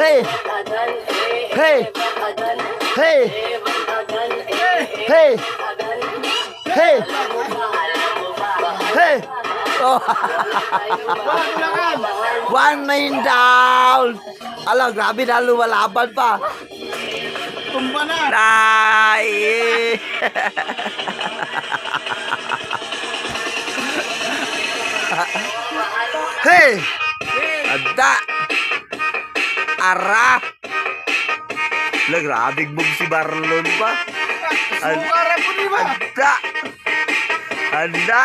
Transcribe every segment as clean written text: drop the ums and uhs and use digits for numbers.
Hey! Hey! Hey! Hey! Hey! Hey! Oh. 1 man down! Alam, grabe na lumalaban pa. Tumba na. Ay! Hey! Ada! Ara! Lah, grabing move si Barlon pa. Sukaran ko di ba? Ada! Ada!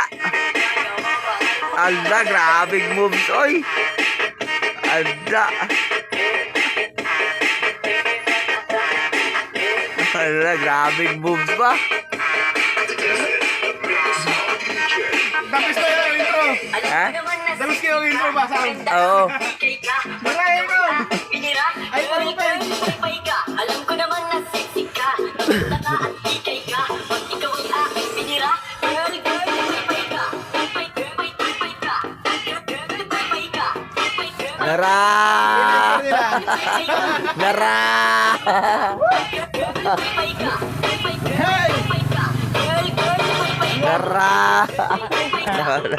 Ada, grabing moves, oy! Ada! Ada, grabing moves pa. Tapos na yung intro. Ha? Tapos kayo yung intro ba? Saan? Oo. Maray mo. Ay, ano pa yun? Alam ko naman na sexy ka. Nakita ka at ikay ka. Pag ikaw ay aking pinira, girl, girl, pay ka. Pay, girl, pay, pay ka. Girl, girl, pay ka. Pay, girl, Ngara! Ngara! pay ka. Pay, girl, Hey! pay ka. Girl, girl, pay ka. Ngara!